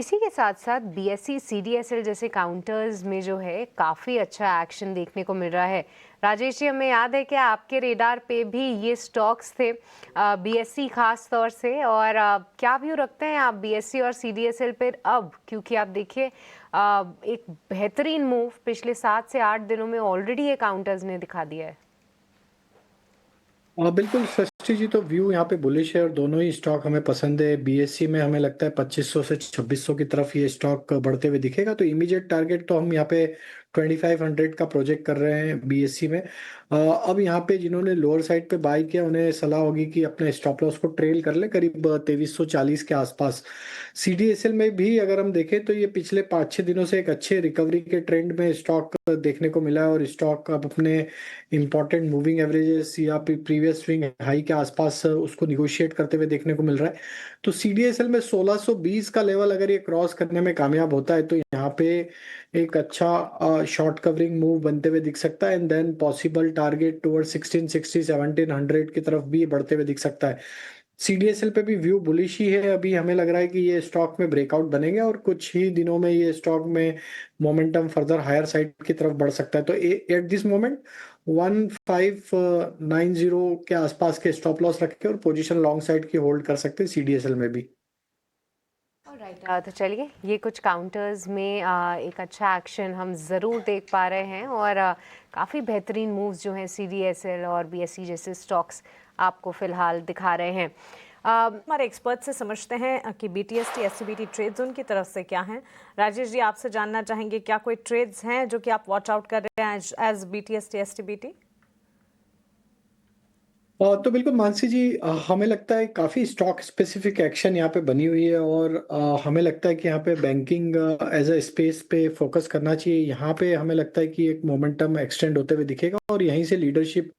इसी के साथ साथ बीएसई सीडीएसएल जैसे काउंटर्स में जो है काफ़ी अच्छा एक्शन देखने को मिल रहा है। राजेश जी, हमें याद है कि आपके रेडार पे भी ये स्टॉक्स थे, बीएसई खास तौर से। और क्या व्यू रखते हैं आप बीएसई और सीडीएसएल पर अब, क्योंकि आप देखिए एक बेहतरीन मूव पिछले 7 से 8 दिनों में ऑलरेडी ये काउंटर्स ने दिखा दिया है। बिल्कुल सृष्टि जी, तो व्यू यहाँ पे बुलिश है और दोनों ही स्टॉक हमें पसंद है। बीएससी में हमें लगता है 2500 से 2600 की तरफ ये स्टॉक बढ़ते हुए दिखेगा, तो इमीडिएट टारगेट तो हम यहाँ पे 2500 का प्रोजेक्ट कर रहे हैं बीएससी में। अब यहाँ पे जिन्होंने लोअर साइड पे बाई किया उन्हें सलाह होगी कि अपने स्टॉप लॉस को ट्रेल कर ले करीब 2340 के आसपास। सीडीएसएल में भी अगर हम देखें तो ये पिछले 5-6 दिनों से एक अच्छे रिकवरी के ट्रेंड में स्टॉक देखने को मिला है और स्टॉक अब अपने इंपॉर्टेंट मूविंग एवरेजेस या प्रीवियस स्विंग हाई के आसपास उसको निगोशिएट करते हुए देखने को मिल रहा है। तो सीडीएसएल में 1620 का लेवल अगर ये क्रॉस करने में कामयाब होता है तो यहाँ पे एक अच्छा शॉर्ट कवरिंग मूव बनते हुए दिख सकता है and then possible target toward 1660 1700 की तरफ भी बढ़ते हुए दिख सकता है। सीडीएसएल पे भी व्यू बुलिश ही है। अभी हमें लग रहा है कि ये स्टॉक में ब्रेकआउट बनेंगे और कुछ ही दिनों में ये स्टॉक में मोमेंटम फर्दर हायर साइड की तरफ बढ़ सकता है। तो एट दिस मोमेंट 1590 के आसपास के स्टॉप लॉस रख के और पोजीशन लॉन्ग साइड की होल्ड कर सकते हैं सीडीएसएल में भी। राइट, तो चलिए ये कुछ काउंटर्स में एक अच्छा एक्शन हम ज़रूर देख पा रहे हैं और काफ़ी बेहतरीन मूव्स जो हैं सीडीएसएल और बीएसई जैसे स्टॉक्स आपको फ़िलहाल दिखा रहे हैं। हमारे एक्सपर्ट से समझते हैं कि बीटीएसटी एसटीबीटी ट्रेड्स उनकी तरफ से क्या हैं। राजेश जी, आपसे जानना चाहेंगे क्या कोई ट्रेड्स हैं जो कि आप वॉच आउट कर रहे हैं एज बीटीएसटी एसटीबीटी? तो बिल्कुल मानसी जी, हमें लगता है काफ़ी स्टॉक स्पेसिफिक एक्शन यहाँ पे बनी हुई है और हमें लगता है कि यहाँ पे बैंकिंग एज अ स्पेस पे फोकस करना चाहिए। यहाँ पे हमें लगता है कि एक मोमेंटम एक्सटेंड होते हुए दिखेगा और यहीं से लीडरशिप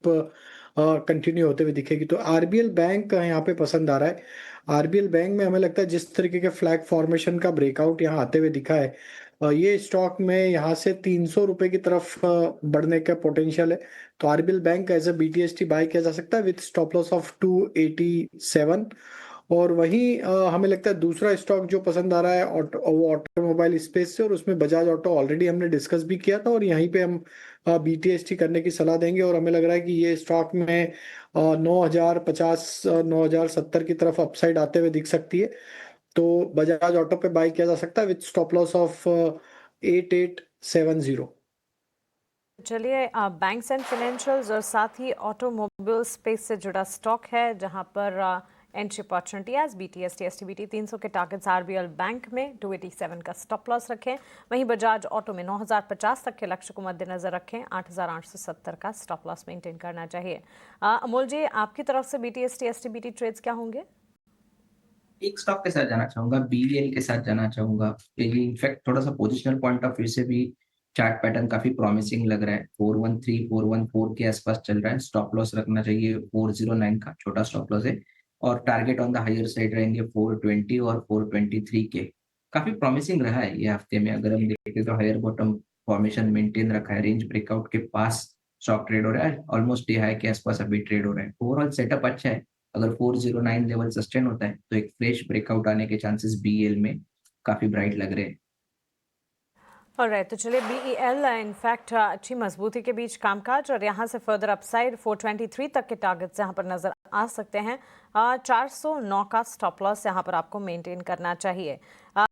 कंटिन्यू होते हुए दिखेगी। तो आरबीएल बैंक यहाँ पे पसंद आ रहा है। आरबीएल बैंक में हमें लगता है जिस तरीके के फ्लैग फॉर्मेशन का ब्रेकआउट यहाँ आते हुए दिखा है, ये स्टॉक में यहाँ से 300 रुपए की तरफ बढ़ने का पोटेंशियल है। तो RBL bank as a BTST buy किया जा सकता है विद स्टॉप लॉस ऑफ 287। और वहीं हमें लगता है दूसरा स्टॉक जो पसंद आ रहा है वो ऑटोमोबाइल स्पेस से, और उसमें बजाज ऑटो ऑलरेडी हमने डिस्कस भी किया था और यहीं पे हम बीटीएसटी करने की सलाह देंगे। और हमें लग रहा है कि ये स्टॉक में 9050 9070 की तरफ अपसाइड आते हुए दिख सकती है। तो बजाज ऑटो पे बाय किया जा सकता है विद स्टॉप लॉस ऑफ 8870। चलिए, बैंक्स एंड फाइनेंशियल्स और साथ ही ऑटोमोबाइल स्पेस से जुड़ा स्टॉक है जहां पर entry opportunity as BTST STBT 300 के टारगेट्स आरबीएल बैंक में 287 का स्टॉप लॉस रखें। वहीं बजाज ऑटो में 9050 तक के लक्ष्य को मद्देनजर रखें, 8870 का स्टॉप लॉस मेंटेन करना चाहिए। अमोल जी, आपकी तरफ से बीटीएसटी एसटीबीटी ट्रेड्स क्या होंगे? एक स्टॉक के साथ जाना चाहूंगा, बीईएल के साथ जाना चाहूंगा। ये इनफैक्ट थोड़ा सा पोजिशनल पॉइंट ऑफ व्यू से भी चार्ट पैटर्न काफी प्रॉमिसिंग लग रहा है। 413 414 के आसपास चल रहा है। स्टॉप लॉस रखना चाहिए 409 का, छोटा स्टॉप लॉस है। और target on the higher side रहेंगे 420 और 423 के। काफी प्रॉमिसिंग रहा है ये हफ्ते में। अगर हम देखें तो हायर बॉटम फॉर्मेशन मेंटेन रखा है, रेंज ब्रेकआउट के पास स्टॉक ट्रेड हो रहा है, ऑलमोस्ट डे हाई के आसपास अभी ट्रेड हो रहा है। ओवरऑल सेटअप अच्छा है। अगर 409 लेवल सस्टेन होता है तो एक फ्रेश ब्रेकआउट आने के चांसेस बीएल में काफी ब्राइट लग रहे हैं। ऑलराइट, तो चलिए बीईएल इनफैक्ट अच्छी मजबूती के बीच कामकाज और यहाँ से फर्दर अपसाइड 423 तक के टारगेट्स यहाँ पर नजर आ सकते हैं। 409 का स्टॉप लॉस यहाँ पर आपको मेंटेन करना चाहिए।